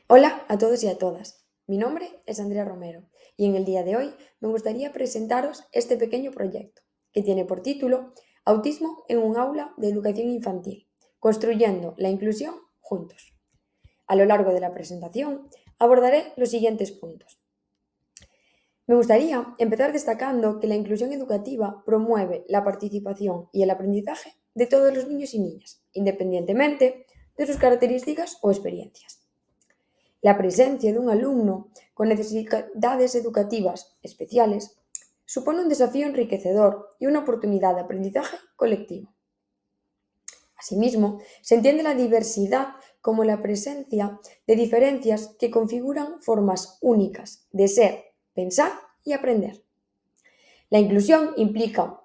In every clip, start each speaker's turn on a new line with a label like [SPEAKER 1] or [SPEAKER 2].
[SPEAKER 1] Hola a todos y a todas. Mi nombre es Andrea Romero y en el día de hoy me gustaría presentaros este pequeño proyecto que tiene por título Autismo en un aula de educación infantil, construyendo la inclusión juntos. A lo largo de la presentación abordaré los siguientes puntos. Me gustaría empezar destacando que la inclusión educativa promueve la participación y el aprendizaje de todos los niños y niñas, independientemente de sus características o experiencias. La presencia de un alumno con necesidades educativas especiales supone un desafío enriquecedor y una oportunidad de aprendizaje colectivo. Asimismo, se entiende la diversidad como la presencia de diferencias que configuran formas únicas de ser, pensar y aprender. La inclusión implica,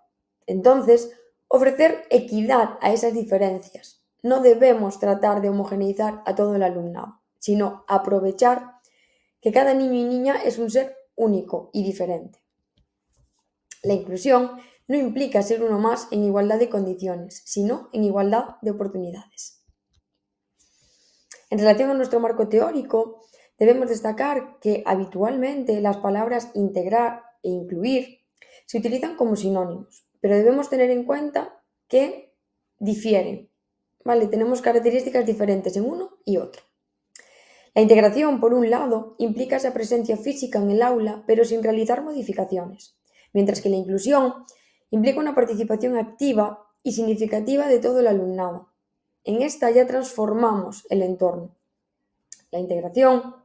[SPEAKER 1] entonces, ofrecer equidad a esas diferencias. No debemos tratar de homogeneizar a todo el alumnado, sino aprovechar que cada niño y niña es un ser único y diferente. La inclusión no implica ser uno más en igualdad de condiciones, sino en igualdad de oportunidades. En relación a nuestro marco teórico, debemos destacar que habitualmente las palabras integrar e incluir se utilizan como sinónimos, pero debemos tener en cuenta que difieren, ¿vale? Tenemos características diferentes en uno y otro. La integración, por un lado, implica esa presencia física en el aula, pero sin realizar modificaciones, mientras que la inclusión implica una participación activa y significativa de todo el alumnado. En esta ya transformamos el entorno. La integración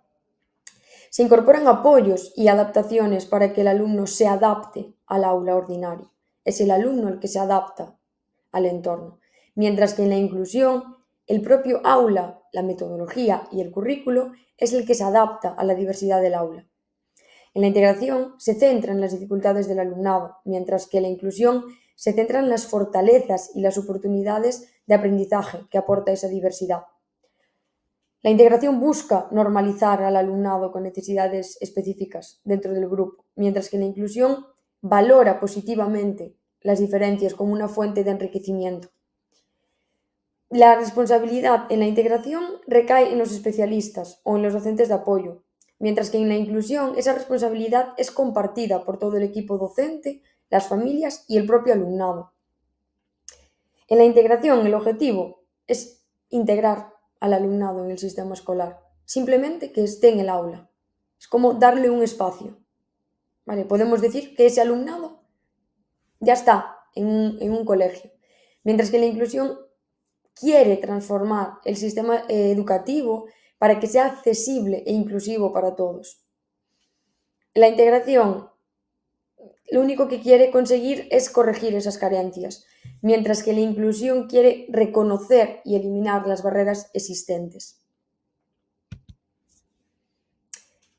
[SPEAKER 1] se incorporan apoyos y adaptaciones para que el alumno se adapte al aula ordinaria. Es el alumno el que se adapta al entorno, mientras que en la inclusión el propio aula, la metodología y el currículo es el que se adapta a la diversidad del aula. En la integración se centra en las dificultades del alumnado, mientras que la inclusión se centra en las fortalezas y las oportunidades de aprendizaje que aporta esa diversidad. La integración busca normalizar al alumnado con necesidades específicas dentro del grupo, mientras que la inclusión valora positivamente las diferencias como una fuente de enriquecimiento. La responsabilidad en la integración recae en los especialistas o en los docentes de apoyo, mientras que en la inclusión esa responsabilidad es compartida por todo el equipo docente, las familias y el propio alumnado. En la integración el objetivo es integrar al alumnado en el sistema escolar, simplemente que esté en el aula. Es como darle un espacio. ¿Vale? Podemos decir que ese alumnado ya está en un colegio, mientras que la inclusión quiere transformar el sistema educativo para que sea accesible e inclusivo para todos. La integración lo único que quiere conseguir es corregir esas carencias, mientras que la inclusión quiere reconocer y eliminar las barreras existentes.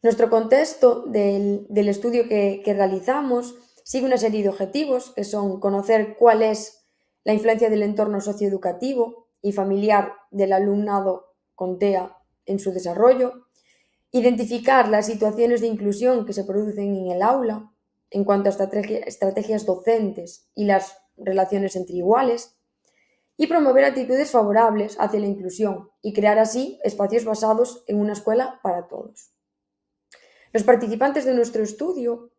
[SPEAKER 1] Nuestro contexto del estudio que realizamos sigue una serie de objetivos que son conocer cuál es la influencia del entorno socioeducativo y familiar del alumnado con TEA en su desarrollo, identificar las situaciones de inclusión que se producen en el aula en cuanto a estrategias docentes y las relaciones entre iguales, y promover actitudes favorables hacia la inclusión y crear así espacios basados en una escuela para todos. Los participantes de nuestro estudio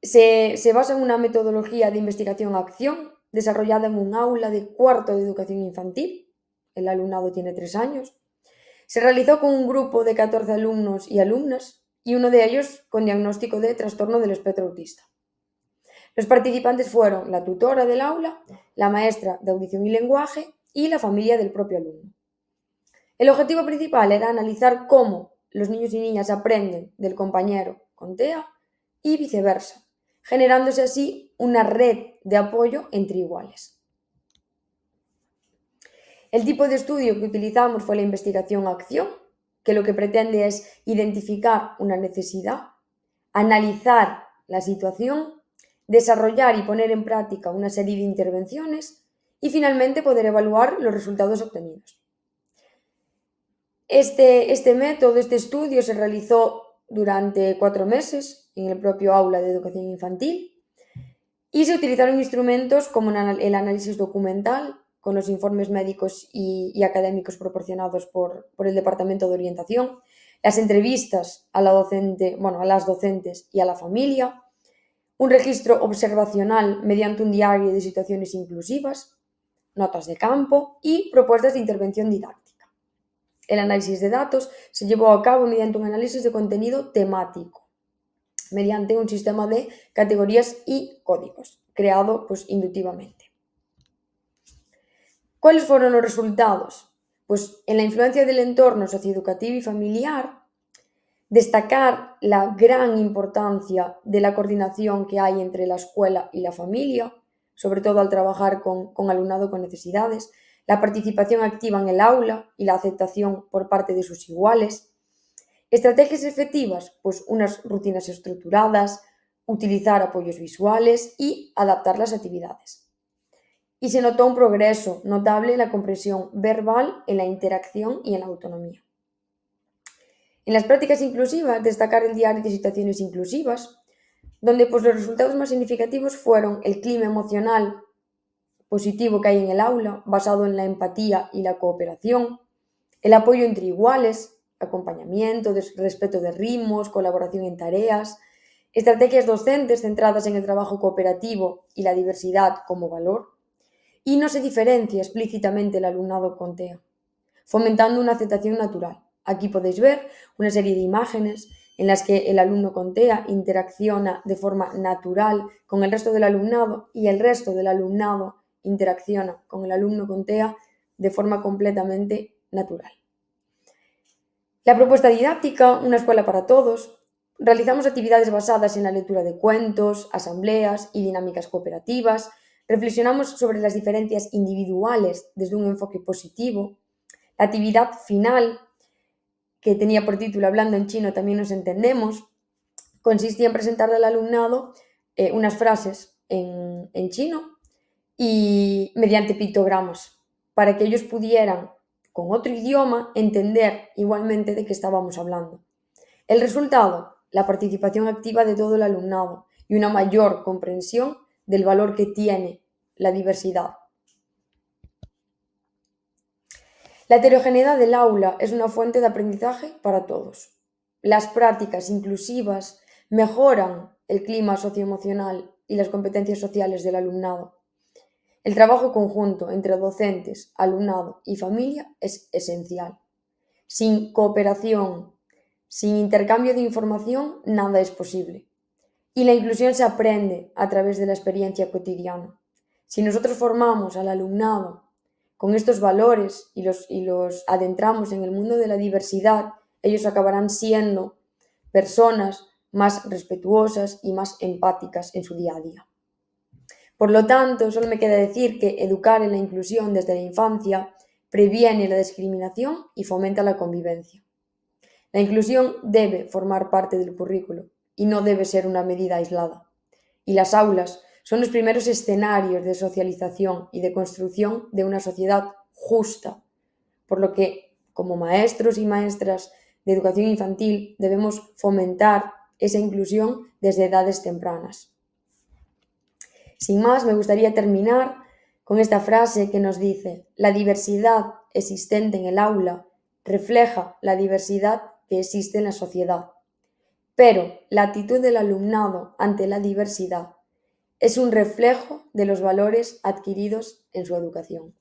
[SPEAKER 1] se basan en una metodología de investigación-acción desarrollada en un aula de cuarto de educación infantil. El alumnado tiene 3 años. Se realizó con un grupo de 14 alumnos y alumnas y uno de ellos con diagnóstico de trastorno del espectro autista. Los participantes fueron la tutora del aula, la maestra de audición y lenguaje y la familia del propio alumno. El objetivo principal era analizar cómo los niños y niñas aprenden del compañero con TEA y viceversa, generándose así una red de apoyo entre iguales. El tipo de estudio que utilizamos fue la investigación-acción, que lo que pretende es identificar una necesidad, analizar la situación, desarrollar y poner en práctica una serie de intervenciones y finalmente poder evaluar los resultados obtenidos. Este método, este estudio se realizó durante 4 meses en el propio aula de educación infantil y se utilizaron instrumentos como el análisis documental, con los informes médicos y académicos proporcionados por el Departamento de Orientación, las entrevistas a las docentes y a la familia, un registro observacional mediante un diario de situaciones inclusivas, notas de campo y propuestas de intervención didáctica. El análisis de datos se llevó a cabo mediante un análisis de contenido temático, mediante un sistema de categorías y códigos, creado inductivamente. ¿Cuáles fueron los resultados? Pues en la influencia del entorno socioeducativo y familiar, destacar la gran importancia de la coordinación que hay entre la escuela y la familia, sobre todo al trabajar con alumnado con necesidades, la participación activa en el aula y la aceptación por parte de sus iguales. Estrategias efectivas, pues unas rutinas estructuradas, utilizar apoyos visuales y adaptar las actividades. Y se notó un progreso notable en la comprensión verbal, en la interacción y en la autonomía. En las prácticas inclusivas, destacar el diario de situaciones inclusivas, donde los resultados más significativos fueron el clima emocional positivo que hay en el aula, basado en la empatía y la cooperación, el apoyo entre iguales, acompañamiento, respeto de ritmos, colaboración en tareas, estrategias docentes centradas en el trabajo cooperativo y la diversidad como valor, y no se diferencia explícitamente el alumnado con TEA, fomentando una aceptación natural. Aquí podéis ver una serie de imágenes en las que el alumno con TEA interacciona de forma natural con el resto del alumnado y el resto del alumnado interacciona con el alumno con TEA de forma completamente natural. La propuesta didáctica, una escuela para todos. Realizamos actividades basadas en la lectura de cuentos, asambleas y dinámicas cooperativas. Reflexionamos sobre las diferencias individuales desde un enfoque positivo. La actividad final, que tenía por título Hablando en chino también nos entendemos, consistía en presentarle al alumnado unas frases en chino y mediante pictogramas, para que ellos pudieran, con otro idioma, entender igualmente de qué estábamos hablando. El resultado, la participación activa de todo el alumnado y una mayor comprensión del valor que tiene la diversidad. La heterogeneidad del aula es una fuente de aprendizaje para todos. Las prácticas inclusivas mejoran el clima socioemocional y las competencias sociales del alumnado. El trabajo conjunto entre docentes, alumnado y familia es esencial. Sin cooperación, sin intercambio de información, nada es posible. Y la inclusión se aprende a través de la experiencia cotidiana. Si nosotros formamos al alumnado con estos valores y los adentramos en el mundo de la diversidad, ellos acabarán siendo personas más respetuosas y más empáticas en su día a día. Por lo tanto, solo me queda decir que educar en la inclusión desde la infancia previene la discriminación y fomenta la convivencia. La inclusión debe formar parte del currículo y no debe ser una medida aislada. Y las aulas son los primeros escenarios de socialización y de construcción de una sociedad justa, por lo que, como maestros y maestras de educación infantil, debemos fomentar esa inclusión desde edades tempranas. Sin más, me gustaría terminar con esta frase que nos dice: la diversidad existente en el aula refleja la diversidad que existe en la sociedad, pero la actitud del alumnado ante la diversidad es un reflejo de los valores adquiridos en su educación.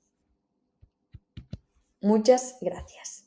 [SPEAKER 1] Muchas gracias.